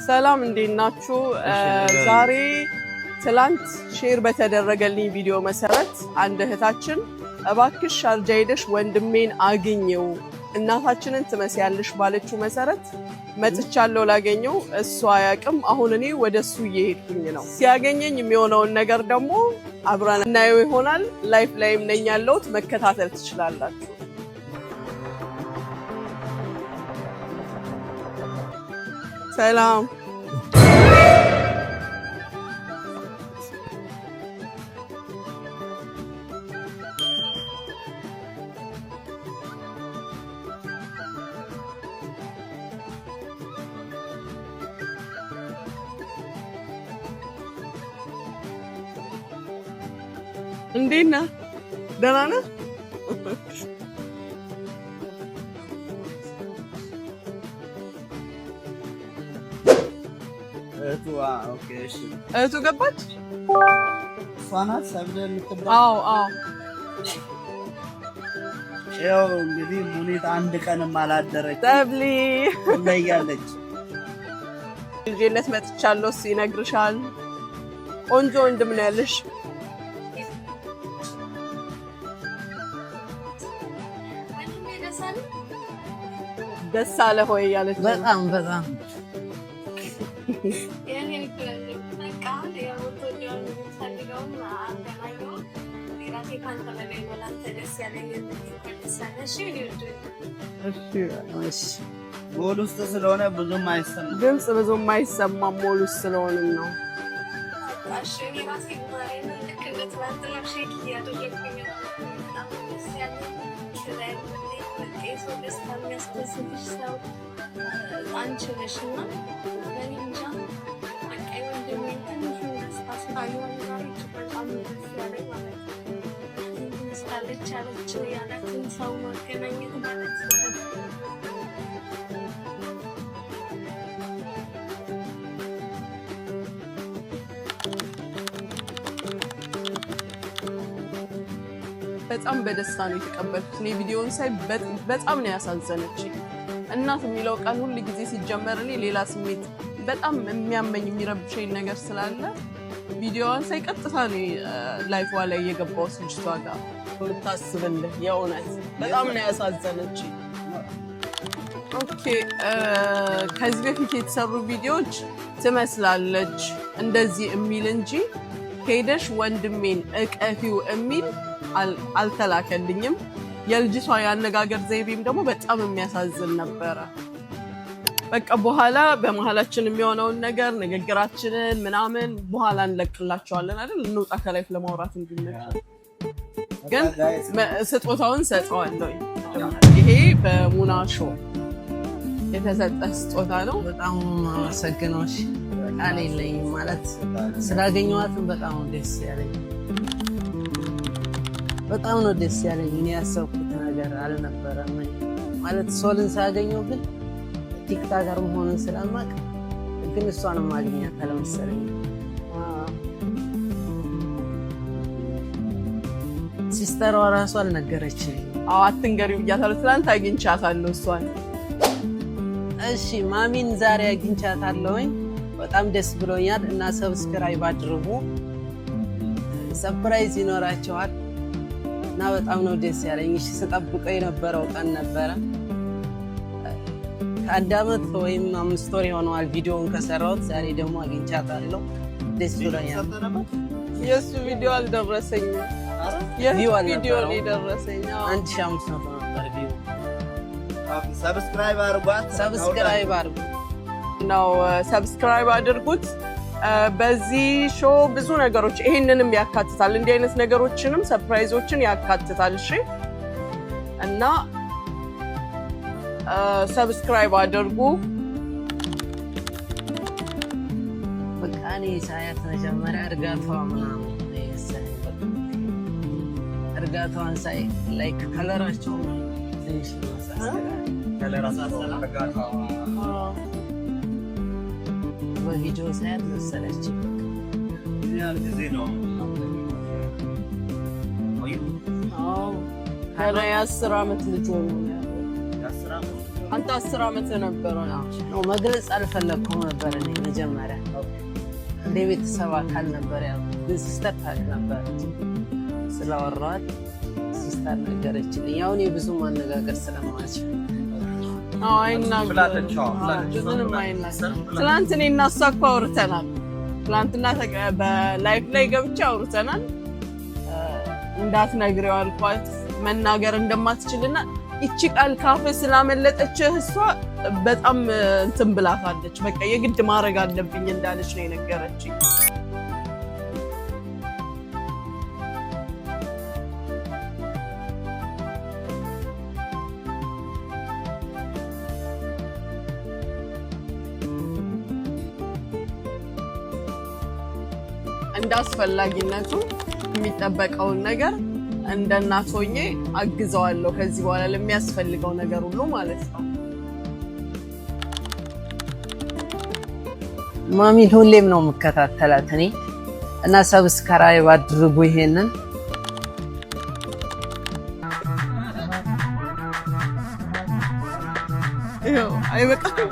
ሰላም እንዴት ናችሁ? ዛሬ ትላንት ሼር በተደረገልኝ ቪዲዮ መሰረት አንድ እህታችን እባክሽ ሻርጃ ሄደሽ ወንድሜን አግኘው እናታችንን ትመስያለሽ ባለችው መሰረት መጥቻለሁ ላገኘው። እሱ አያውቅም። አሁን እኔ ወደሱ እየሄድኩኝ ነው። ሲያገኘኝ የሚሆነውን ነገር ደግሞ አብረን እናየው ይሆናል። ላይፍ ላይም ነኝ ያለሁት፣ መከታተል ትችላላችሁ። ሰላም እንዴት ነህ? ደህና ነህ? እህቱ ገባች? እሷ ናት ሰብለ የምትባል? አዎ አዎ። ያው እንግዲህ ሙኒት አንድ ቀንም አላደረች ሰብሊ ትለያለች። ልጅነት መጥቻለሁ እሱ ይነግርሻል። ቆንጆ ወንድም ነው ያለሽ። ደስ አለ ሆይ ያለች በጣም በጣም ሞል ውስጥ ስለሆነ ብዙም አይሰማም፣ ድምፅ ብዙም አይሰማም። ሞል ውስጥ ስለሆነ ነው። በጣም በደስታ ነው የተቀበልኩት። እኔ ቪዲዮውን ሳይ በጣም ነው ያሳዘነችኝ። እናት የሚለው ቃል ሁሉ ጊዜ ሲጀመር እኔ ሌላ ስሜት በጣም የሚያመኝ የሚረብሸኝ ነገር ስላለ ቪዲዮዋን ሳይ ቀጥታ ነው ላይፏ ላይ የገባሁት ልጅቷ ጋር ልታስብልህ። የእውነት በጣም ነው ያሳዘነችኝ። ኦኬ ከዚህ በፊት የተሰሩ ቪዲዮዎች ትመስላለች እንደዚህ የሚል እንጂ ሄደሽ ወንድሜን እቀፊው የሚል አልተላከልኝም። የልጅቷ ያነጋገር ዘይቤም ደግሞ በጣም የሚያሳዝን ነበረ። በቃ በኋላ በመሀላችን የሚሆነውን ነገር ንግግራችንን ምናምን በኋላ እንለቅላቸዋለን አይደል? እንውጣ ከላይፍ ለማውራት እንዲመች። ግን ስጦታውን ሰጠዋለሁ። ይሄ በሙና ሾው የተሰጠ ስጦታ ነው። በጣም አመሰግነው። ቃል የለኝም ማለት ስላገኘኋትም በጣም ደስ ያለኝ፣ በጣም ነው ደስ ያለኝ። እኔ ያሰብኩት ነገር አልነበረም ማለት ሶልን ሳገኘው ግን ቲክታከር መሆኑን ስለማውቅ ግን እሷንም ማግኘት አልመሰለኝ። ሲስተሯ እራሱ አልነገረችኝም። አዎ አትንገሪው ብያታለሁ። ትናንት አግኝቻታለሁ እሷን። እሺ ማሚን ዛሬ አግኝቻታለሁኝ። በጣም ደስ ብሎኛል እና ሰብስክራይብ አድርጉ። ሰርፕራይዝ ይኖራቸዋል እና በጣም ነው ደስ ያለኝ። እሺ ስጠብቀው የነበረው ቀን ነበረ። ከአንድ ዓመት ወይም 5 ወር የሆነዋል ቪዲዮውን ከሰራሁት። ዛሬ ደግሞ አግኝቻታለሁ። ደስ ብሎኛል። የእሱ ቪዲዮ አልደረሰኝም። ቪዲዮ የደረሰኝ 1500 ነበር ቪው። ሰብስክራይብ አድርጓት። ሰብስክራይብ አድርጉ ነው ሰብስክራይብ አድርጉት። በዚህ ሾው ብዙ ነገሮች ይሄንንም ያካትታል። እንዲህ አይነት ነገሮችንም ሰርፕራይዞችን ያካትታል። እሺ እና ሰብስክራይብ አድርጉ። በቃ እኔ ሳያት መጀመሪያ እርጋታዋን ሳይ ላይክ ከለራቸው ትንሽ በቪዲዮ ሳያት መሰለች። ጊዜ ነው ገና የ10 ዓመት ልጅ ሆኖ አንተ 10 ዓመት ነበር ነው መግለጽ አልፈለኩም ነበር እኔ መጀመሪያ እንደ ቤተሰብ አካል ነበር ያው ሲስተር ታውቅ ነበር ስለወራት ሲስተር ነገረችልኝ ያው እኔ ብዙ ማነጋገር ስለማልችል አይና ብዙንም አይናገር ትላንት እኔ እና እሷ እኮ አውርተናል ትላንትና በላይፍ ላይ ገብቼ አውርተናል እንዳትነግሪው አልኳት መናገር እንደማትችልና እቺ ቃል ካፍ ስላመለጠች እሷ በጣም እንትን ብላታለች በቃ የግድ ማድረግ አለብኝ እንዳለች ነው የነገረችኝ እንዳስፈላጊነቱ የሚጠበቀውን ነገር እንደ እናት ሆኜ አግዘዋለሁ ከዚህ በኋላ ለሚያስፈልገው ነገር ሁሉ ማለት ነው ማሚን ሁሌም ነው የምከታተላት እኔ እና ሰብስክራይብ አድርጉ ይሄንን አይበቃም